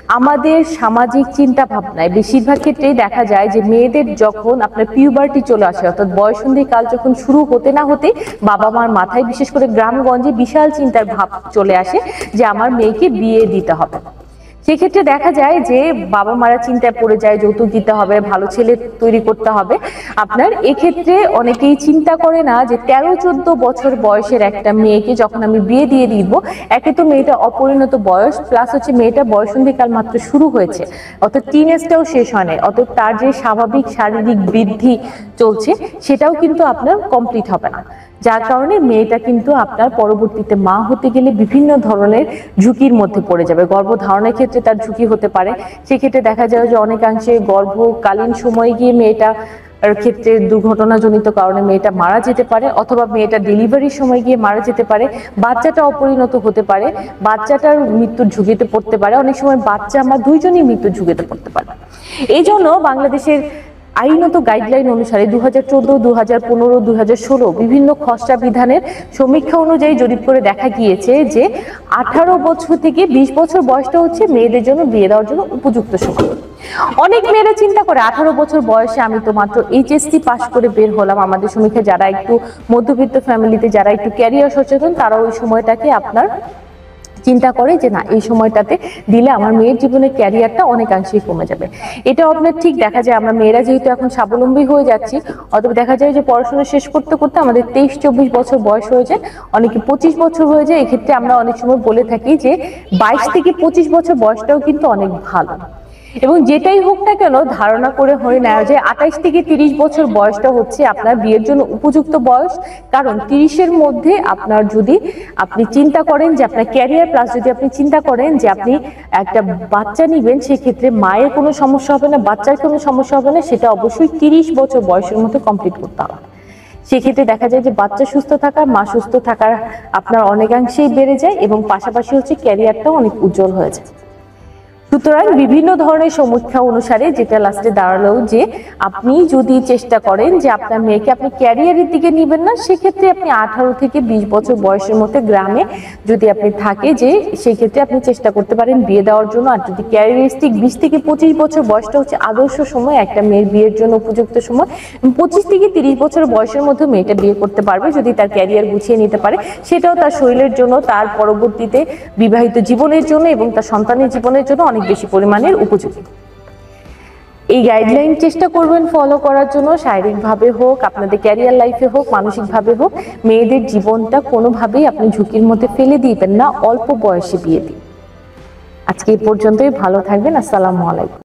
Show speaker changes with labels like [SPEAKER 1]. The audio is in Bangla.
[SPEAKER 1] আমাদের সামাজিক চিন্তা ভাবনায় বেশিরভাগ ক্ষেত্রেই দেখা যায় যে মেয়েদের যখন আপনার পিউবার্টি চলে আসে, অর্থাৎ বয়ঃসন্ধি কাল যখন শুরু হতে না হতে বাবা মার মাথায়, বিশেষ করে গ্রামগঞ্জে, বিশাল চিন্তার ভাব চলে আসে যে আমার মেয়েকে বিয়ে দিতে হবে। সেক্ষেত্রে দেখা যায় যে বাবা মারা চিন্তায় পড়ে যায়, যৌতুক দিতে হবে, ভালো ছেলে তৈরি করতে হবে। আপনার এক্ষেত্রে অনেকেই চিন্তা করে না যে 13-14 বছর বয়সের একটা মেয়েকে যখন আমি বিয়ে দিয়ে দিব, একে তো মেয়েটা অপরিণত বয়স, প্লাস হচ্ছে মেয়েটা বয়ঃসন্ধিকাল মাত্র শুরু হয়েছে, অর্থাৎ টিনেজটাও শেষ হয় নাই, অর্থাৎ তার যে স্বাভাবিক শারীরিক বৃদ্ধি চলছে সেটাও কিন্তু আপনার কমপ্লিট হবে না। যার কারণে মেয়েটা কিন্তু আপনার পরবর্তীতে মা হতে গেলে বিভিন্ন ধরনের ঝুঁকির মধ্যে পড়ে যাবে। গর্ভধারণের ক্ষেত্রে তার ঝুঁকি হতে পারে। সেক্ষেত্রে দেখা যায় যে অনেকাংশে গর্ভকালীন সময়ে গিয়ে মেয়েটা ক্ষেত্রে দুর্ঘটনাজনিত কারণে মেয়েটা মারা যেতে পারে, অথবা মেয়েটা ডেলিভারির সময় গিয়ে মারা যেতে পারে, বাচ্চাটা অপরিণত হতে পারে, বাচ্চাটার মৃত্যুর ঝুঁকিতে পড়তে পারে, অনেক সময় বাচ্চা মা দুইজনই মৃত্যুর ঝুঁকিতে পড়তে পারে। এই জন্য বাংলাদেশের আইনত গাইডলাইন অনুসারে 2014, 2015, 2016 বিভিন্ন খসড়া বিধানের সমীক্ষা অনুযায়ী জরিপ করে দেখা গিয়েছে যে 18 বছর থেকে 20 বছর বয়সটা হচ্ছে মেয়েদের জন্য বিয়ে দেওয়ার জন্য উপযুক্ত সময়। অনেক মেয়েরা চিন্তা করে 18 বছর বয়সে আমি তো মাত্র এইচএসসি পাশ করে বের হলাম। আমাদের সমীক্ষা যারা একটু মধ্যবিত্ত ফ্যামিলিতে, যারা একটু ক্যারিয়ার সচেতন, তারা ওই সময়টাকে আপনার চিন্তা করে যে না, এই সময়টাতে দিলে আমার মেয়ের জীবনের ক্যারিয়ারটা অনেকাংশেই কমে যাবে। এটাও আপনার ঠিক দেখা যায়, আমরা মেয়েরা যেহেতু এখন স্বাবলম্বী হয়ে যাচ্ছি, অথবা দেখা যায় যে পড়াশোনা শেষ করতে করতে আমাদের 23-24 বছর বয়স হয়ে যায়, অনেকে 25 বছর হয়ে যায়। এক্ষেত্রে আমরা অনেক সময় বলে থাকি যে 22 থেকে 25 বছর বয়সটাও কিন্তু অনেক ভালো। এবং যেটাই হোক না কেন, ধারণা করে হয়ে নেওয়া যে 28 থেকে 30 বছর বয়সটা হচ্ছে আপনার বিয়ের জন্য উপযুক্ত বয়স। কারণ 30-এর মধ্যে আপনার যদি আপনি চিন্তা করেন যে আপনার ক্যারিয়ার, প্লাস যদি আপনি চিন্তা করেন যে আপনি একটা বাচ্চা নিবেন, সেক্ষেত্রে মায়ের কোনো সমস্যা হবে না, বাচ্চার কোনো সমস্যা হবে না, সেটা অবশ্যই 30 বছর বয়সের মধ্যে কমপ্লিট করতে হবে। সেক্ষেত্রে দেখা যায় যে বাচ্চা সুস্থ থাকা, মা সুস্থ থাকার আপনার অনেকাংশেই বেড়ে যায়, এবং পাশাপাশি হচ্ছে ক্যারিয়ারটাও অনেক উজ্জ্বল হয়ে যায়। সুতরাং বিভিন্ন ধরনের সমীক্ষা অনুসারে যেটা লাস্টে দাঁড়ালো যে আপনি যদি চেষ্টা করেন যে আপনার মেয়েকে আপনি ক্যারিয়ারের দিকে নিবেন না, সেক্ষেত্রে আপনি 18 থেকে 20 বছর বয়সের মধ্যে গ্রামে যদি আপনি থাকে, যে সেই ক্ষেত্রে আপনি চেষ্টা করতে পারেন বিয়ে দেওয়ার জন্য। আর যদি ক্যারিয়ারিস্টিক 20 থেকে 25 বছর বয়সটা হচ্ছে আদর্শ সময় একটা মেয়ের বিয়ের জন্য উপযুক্ত সময়। 25 থেকে 30 বছর বয়সের মধ্যে মেয়েটা বিয়ে করতে পারবে যদি তার ক্যারিয়ার গুছিয়ে নিতে পারে, সেটাও তার শরীরের জন্য, তার পরবর্তীতে বিবাহিত জীবনের জন্য এবং তার সন্তানের জীবনের জন্য অনেক বেশি পরিমাণের উপযোগী। এই গাইডলাইন চেষ্টা করবেন ফলো করার জন্য, শারীরিকভাবে হোক, আপনাদের ক্যারিয়ার লাইফে হোক, মানসিকভাবে হোক। মেয়েদের জীবনটা কোনোভাবেই আপনি ঝুঁকির মধ্যে ফেলে দিবেন না অল্প বয়সে বিয়ে দিয়ে। আজকে এই পর্যন্তই, ভালো থাকবেন। আসসালামু আলাইকুম।